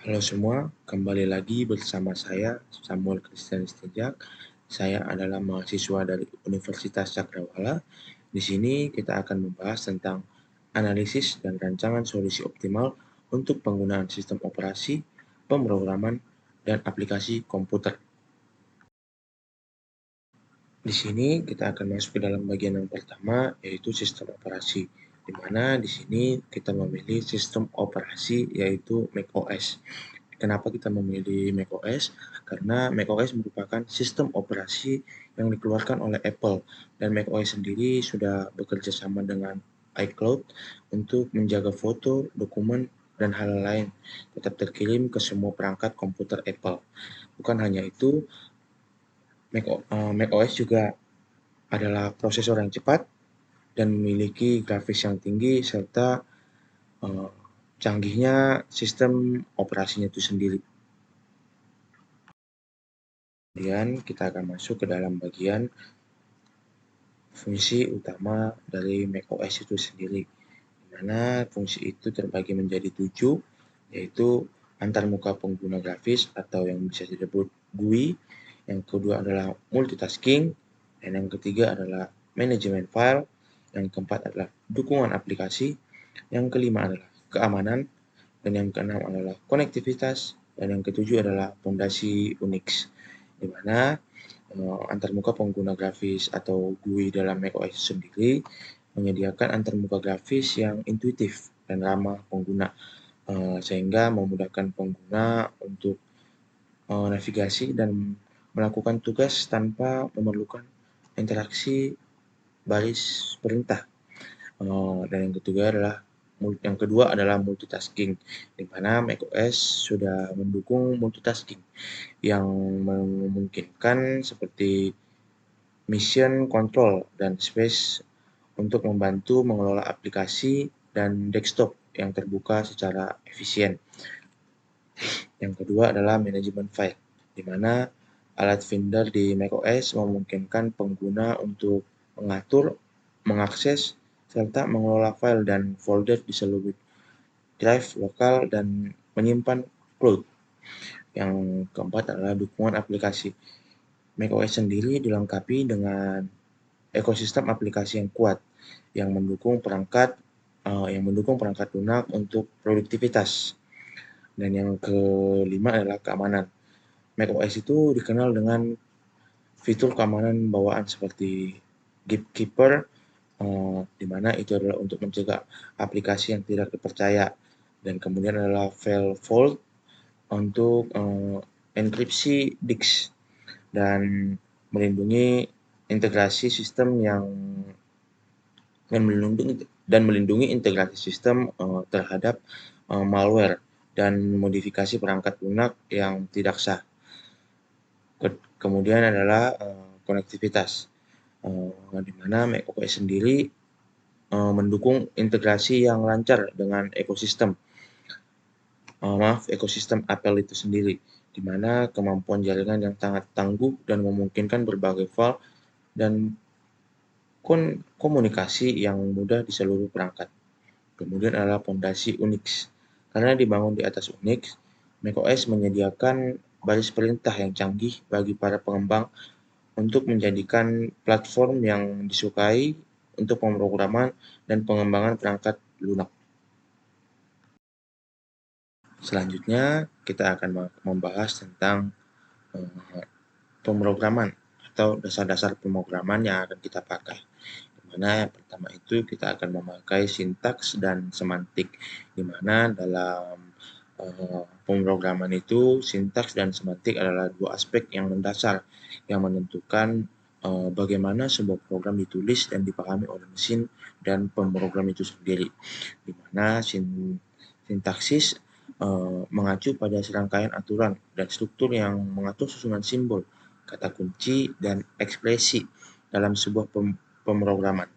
Halo semua, kembali lagi bersama saya Samuel Christian Istijak. Saya adalah mahasiswa dari Universitas Cakrawala. Di sini kita akan membahas tentang analisis dan rancangan solusi optimal untuk penggunaan sistem operasi, pemrograman, dan aplikasi komputer. Di sini kita akan masuk ke dalam bagian yang pertama, yaitu sistem operasi, di mana di sini kita memilih sistem operasi yaitu macOS. Kenapa kita memilih macOS? Karena macOS merupakan sistem operasi yang dikeluarkan oleh Apple, dan macOS sendiri sudah bekerja sama dengan iCloud untuk menjaga foto, dokumen, dan hal lain tetap terkirim ke semua perangkat komputer Apple. Bukan hanya itu, macOS juga adalah prosesor yang cepat dan memiliki grafis yang tinggi serta uh, canggihnya sistem operasinya itu sendiri. Kemudian kita akan masuk ke dalam bagian fungsi utama dari macOS itu sendiri, di mana fungsi itu terbagi menjadi 7, yaitu antarmuka pengguna grafis atau yang bisa disebut GUI, yang kedua adalah multitasking, dan yang ketiga adalah manajemen file, yang keempat adalah dukungan aplikasi, yang kelima adalah keamanan, dan yang keenam adalah konektivitas, dan yang ketujuh adalah fondasi Unix, di mana antarmuka pengguna grafis atau GUI dalam macOS sendiri menyediakan antarmuka grafis yang intuitif dan ramah pengguna, sehingga memudahkan pengguna untuk navigasi dan melakukan tugas tanpa memerlukan interaksi baris perintah. Dan yang kedua adalah multitasking, di mana macOS sudah mendukung multitasking yang memungkinkan seperti mission control dan space untuk membantu mengelola aplikasi dan desktop yang terbuka secara efisien. Yang kedua adalah manajemen file, di mana alat Finder di macOS memungkinkan pengguna untuk mengatur, mengakses, serta mengelola file dan folder di seluruh drive lokal dan menyimpan cloud. Yang keempat adalah dukungan aplikasi. macOS sendiri dilengkapi dengan ekosistem aplikasi yang kuat yang mendukung perangkat lunak untuk produktivitas. Dan yang kelima adalah keamanan. macOS itu dikenal dengan fitur keamanan bawaan seperti Gatekeeper, di mana itu adalah untuk mencegah aplikasi yang tidak dipercaya, dan kemudian adalah File Vault untuk enkripsi disk dan melindungi integrasi sistem dan melindungi integrasi sistem terhadap malware dan modifikasi perangkat lunak yang tidak sah. Kemudian adalah konektivitas, di mana macOS sendiri mendukung integrasi yang lancar dengan ekosistem Apple itu sendiri, di mana kemampuan jaringan yang sangat tangguh dan memungkinkan berbagai file dan komunikasi yang mudah di seluruh perangkat. Kemudian adalah fondasi Unix. Karena dibangun di atas Unix, macOS menyediakan baris perintah yang canggih bagi para pengembang untuk menjadikan platform yang disukai untuk pemrograman dan pengembangan perangkat lunak. Selanjutnya, kita akan membahas tentang pemrograman atau dasar-dasar pemrograman yang akan kita pakai. Di mana yang pertama itu kita akan memakai sintaks dan semantik, di mana dalam pemrograman itu sintaks dan semantik adalah dua aspek yang mendasar yang menentukan bagaimana sebuah program ditulis dan dipahami oleh mesin dan pemrogram itu sendiri, di mana sintaksis mengacu pada serangkaian aturan dan struktur yang mengatur susunan simbol, kata kunci, dan ekspresi dalam sebuah pemrograman.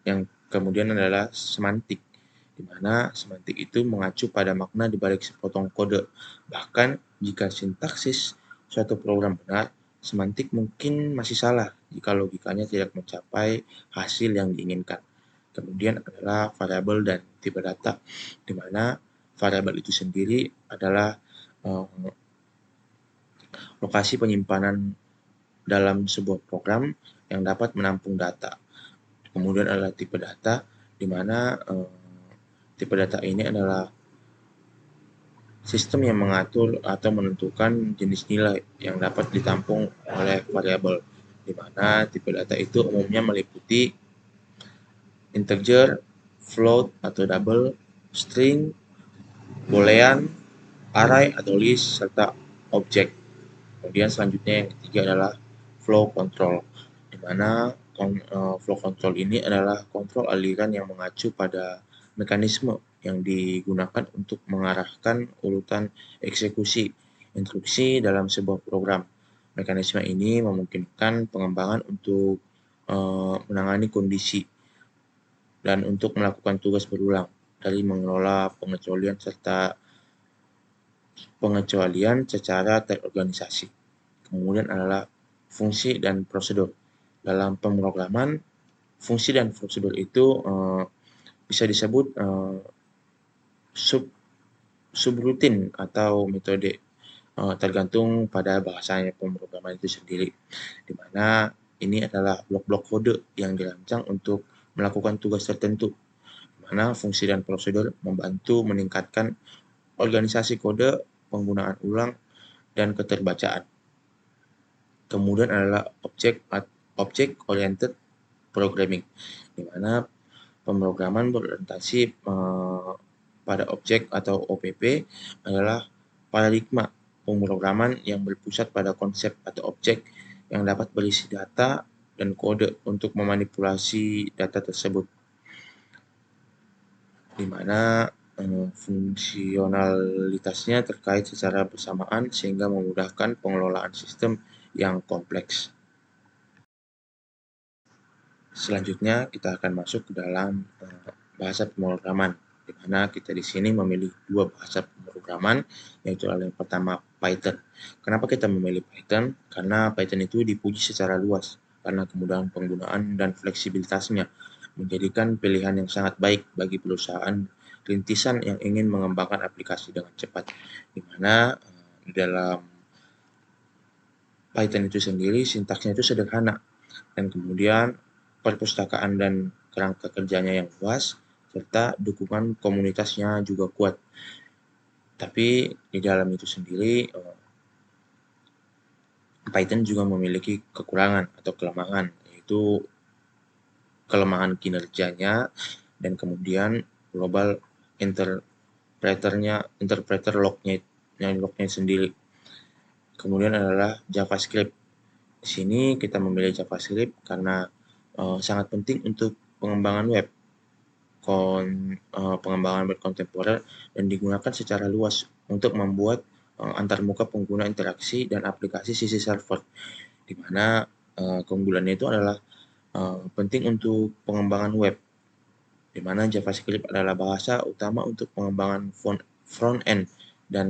Yang kemudian adalah semantik, di mana semantik itu mengacu pada makna di balik sepotong kode. Bahkan jika sintaksis suatu program benar, semantik mungkin masih salah jika logikanya tidak mencapai hasil yang diinginkan. Kemudian adalah variabel dan tipe data, di mana variabel itu sendiri adalah lokasi penyimpanan dalam sebuah program yang dapat menampung data. Kemudian adalah tipe data, di mana tipe data ini adalah sistem yang mengatur atau menentukan jenis nilai yang dapat ditampung oleh variabel, di mana tipe data itu umumnya meliputi integer, float atau double, string, boolean, array atau list, serta objek. Kemudian selanjutnya yang ketiga adalah flow control, di mana flow control ini adalah kontrol aliran yang mengacu pada mekanisme yang digunakan untuk mengarahkan urutan eksekusi instruksi dalam sebuah program. Mekanisme ini memungkinkan pengembangan untuk menangani kondisi dan untuk melakukan tugas berulang dari mengelola pengecualian secara terorganisasi. Kemudian adalah fungsi dan prosedur. Dalam pemrograman, fungsi dan prosedur itu bisa disebut subrutin atau metode, tergantung pada bahasanya pemrograman itu sendiri, di mana ini adalah blok-blok kode yang dirancang untuk melakukan tugas tertentu, di mana fungsi dan prosedur membantu meningkatkan organisasi kode, penggunaan ulang, dan keterbacaan. Kemudian adalah object oriented programming, di mana pemrograman berorientasi pada objek atau OPP adalah paradigma pemrograman yang berpusat pada konsep atau objek yang dapat berisi data dan kode untuk memanipulasi data tersebut, di mana fungsionalitasnya terkait secara bersamaan sehingga memudahkan pengelolaan sistem yang kompleks. Selanjutnya kita akan masuk ke dalam bahasa pemrograman, di mana kita di sini memilih dua bahasa pemrograman, yaitu yang pertama Python. Kenapa kita memilih Python? Karena Python itu dipuji secara luas karena kemudahan penggunaan dan fleksibilitasnya, menjadikan pilihan yang sangat baik bagi perusahaan rintisan yang ingin mengembangkan aplikasi dengan cepat, di mana di dalam Python itu sendiri sintaksnya itu sederhana, dan kemudian perpustakaan dan kerangka kerjanya yang luas, serta dukungan komunitasnya juga kuat. Tapi di dalam itu sendiri, Python juga memiliki kekurangan atau kelemahan, yaitu kelemahan kinerjanya dan kemudian global interpreter lognya sendiri. Kemudian adalah JavaScript. Di sini kita memilih JavaScript karena sangat penting untuk pengembangan web, pengembangan web kontemporer, dan digunakan secara luas untuk membuat antarmuka pengguna interaksi dan aplikasi sisi server, di mana keunggulannya itu adalah penting untuk pengembangan web, di mana JavaScript adalah bahasa utama untuk pengembangan front-end dan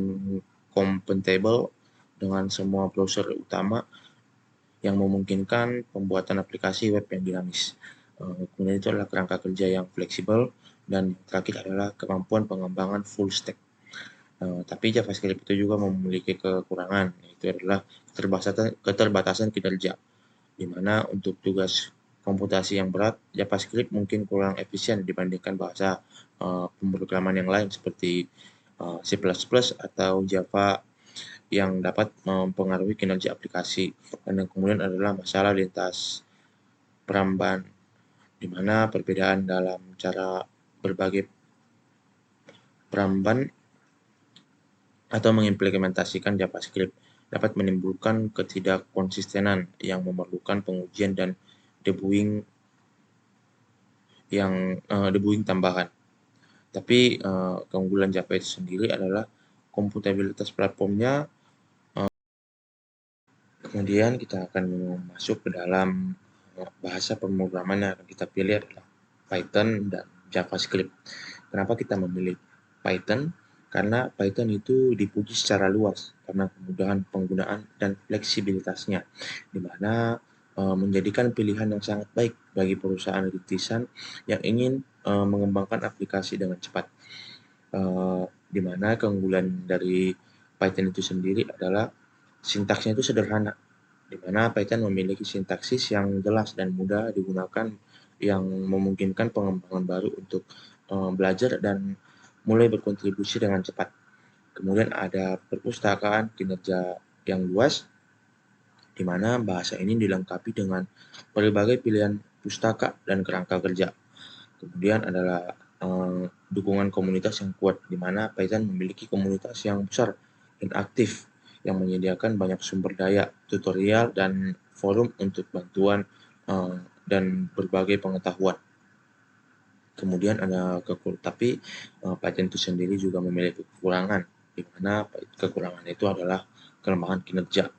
compatible dengan semua browser utama yang memungkinkan pembuatan aplikasi web yang dinamis. Kemudian itu adalah kerangka kerja yang fleksibel, dan terakhir adalah kemampuan pengembangan full stack. Tapi JavaScript itu juga memiliki kekurangan, yaitu adalah keterbatasan kinerja, di mana untuk tugas komputasi yang berat, JavaScript mungkin kurang efisien dibandingkan bahasa pemrograman yang lain seperti C++ atau Java yang dapat mempengaruhi kinerja aplikasi. Dan yang kemudian adalah masalah lintas peramban, di mana perbedaan dalam cara berbagai peramban atau mengimplementasikan JavaScript dapat menimbulkan ketidakkonsistenan yang memerlukan pengujian dan debugging tambahan. Tapi keunggulan Java itu sendiri adalah komputabilitas platformnya. Kemudian kita akan masuk ke dalam bahasa pemrograman yang akan kita pilih adalah Python dan JavaScript. Kenapa kita memilih Python? Karena Python itu dipuji secara luas karena kemudahan penggunaan dan fleksibilitasnya, di mana menjadikan pilihan yang sangat baik bagi perusahaan rintisan yang ingin mengembangkan aplikasi dengan cepat. di mana keunggulan dari Python itu sendiri adalah sintaksnya itu sederhana, di mana Python memiliki sintaksis yang jelas dan mudah digunakan yang memungkinkan pengembangan baru untuk belajar dan mulai berkontribusi dengan cepat. Kemudian ada perpustakaan kinerja yang luas, di mana bahasa ini dilengkapi dengan berbagai pilihan pustaka dan kerangka kerja. Kemudian adalah dukungan komunitas yang kuat, di mana Python memiliki komunitas yang besar dan aktif yang menyediakan banyak sumber daya, tutorial, dan forum untuk bantuan dan berbagai pengetahuan. Kemudian ada tapi Python itu sendiri juga memiliki kekurangan, di mana kekurangan itu adalah kelemahan kinerja.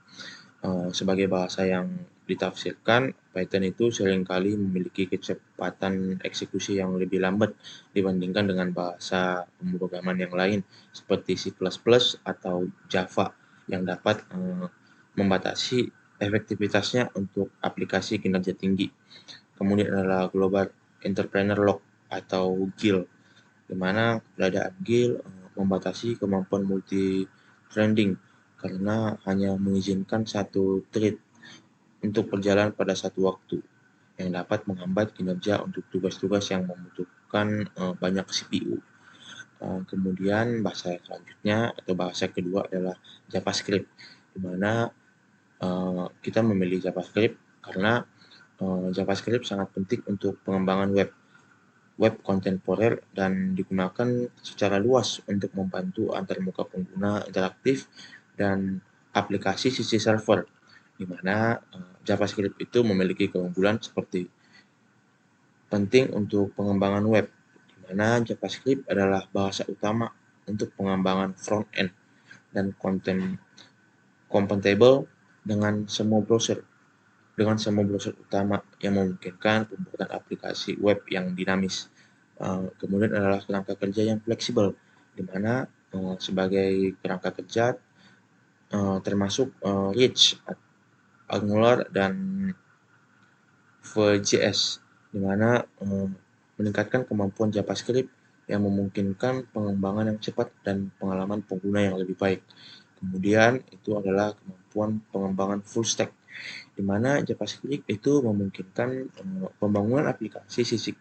Sebagai bahasa yang ditafsirkan, Python itu seringkali memiliki kecepatan eksekusi yang lebih lambat dibandingkan dengan bahasa pemrograman yang lain seperti C++ atau Java yang dapat membatasi efektivitasnya untuk aplikasi kinerja tinggi. Kemudian adalah Global Entrepreneur Lock atau GIL, di mana keberadaan GIL membatasi kemampuan multi-threading karena hanya mengizinkan satu thread untuk berjalan pada satu waktu, yang dapat menghambat kinerja untuk tugas-tugas yang membutuhkan banyak CPU. Kemudian bahasa selanjutnya atau bahasa kedua adalah JavaScript, di mana kita memilih JavaScript karena JavaScript sangat penting untuk pengembangan web kontemporer dan digunakan secara luas untuk membantu antarmuka pengguna interaktif dan aplikasi sisi server, di mana JavaScript itu memiliki keunggulan seperti penting untuk pengembangan web, di mana JavaScript adalah bahasa utama untuk pengembangan front-end dan compatible dengan semua browser utama yang memungkinkan pembuatan aplikasi web yang dinamis. Kemudian adalah kerangka kerja yang fleksibel, di mana sebagai kerangka kerja termasuk Rich, Angular, dan Vue.js, di mana meningkatkan kemampuan JavaScript yang memungkinkan pengembangan yang cepat dan pengalaman pengguna yang lebih baik. Kemudian itu adalah kemampuan pengembangan full stack, di mana JavaScript itu memungkinkan pembangunan aplikasi sisi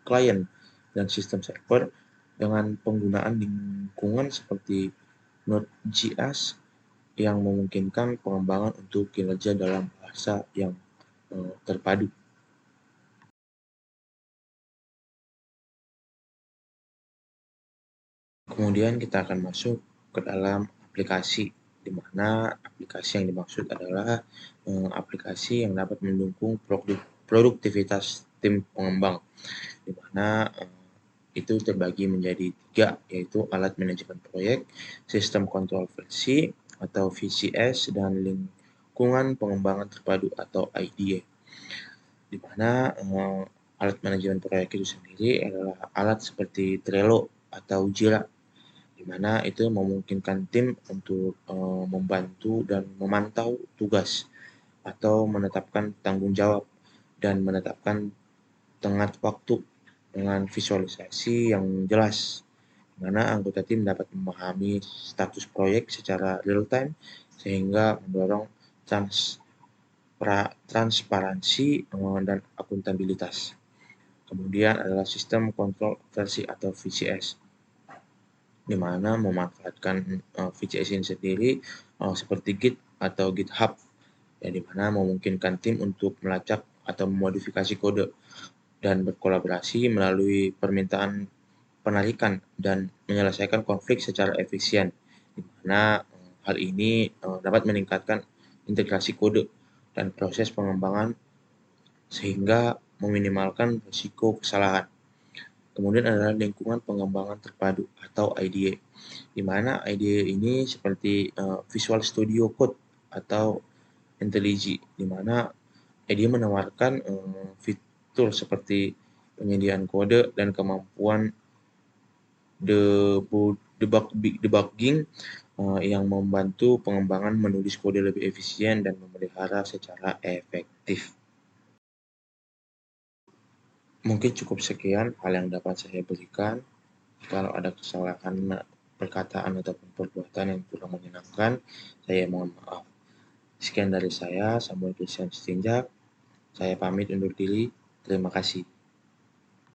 klien dan sistem server dengan penggunaan lingkungan seperti Node.js yang memungkinkan pengembangan untuk kinerja dalam bahasa yang terpadu. Kemudian kita akan masuk ke dalam aplikasi, di mana aplikasi yang dimaksud adalah aplikasi yang dapat mendukung produktivitas tim pengembang, di mana itu terbagi menjadi 3, yaitu alat manajemen proyek, sistem kontrol versi atau VCS, dan lingkungan pengembangan terpadu atau IDE, di mana alat manajemen proyek itu sendiri adalah alat seperti Trello atau Jira, di mana itu memungkinkan tim untuk membantu dan memantau tugas atau menetapkan tanggung jawab dan menetapkan tenggat waktu dengan visualisasi yang jelas, di mana anggota tim dapat memahami status proyek secara real time sehingga mendorong transparansi dan akuntabilitas. Kemudian adalah sistem kontrol versi atau VCS, di mana memanfaatkan VCS ini sendiri seperti Git atau GitHub, ya, di mana memungkinkan tim untuk melacak atau memodifikasi kode dan berkolaborasi melalui permintaan penarikan dan menyelesaikan konflik secara efisien, di mana hal ini dapat meningkatkan integrasi kode dan proses pengembangan sehingga meminimalkan risiko kesalahan. Kemudian adalah lingkungan pengembangan terpadu atau IDE, di mana IDE ini seperti Visual Studio Code atau IntelliJ, di mana IDE menawarkan fitur seperti penyediaan kode dan kemampuan debugging yang membantu pengembangan menulis kode lebih efisien dan memelihara secara efektif. Mungkin cukup sekian hal yang dapat saya berikan. Kalau ada kesalahan perkataan ataupun perbuatan yang kurang menyenangkan, saya mohon maaf. Sekian dari saya, Samuel Christian Sitinjak. Saya pamit undur diri. Terima kasih.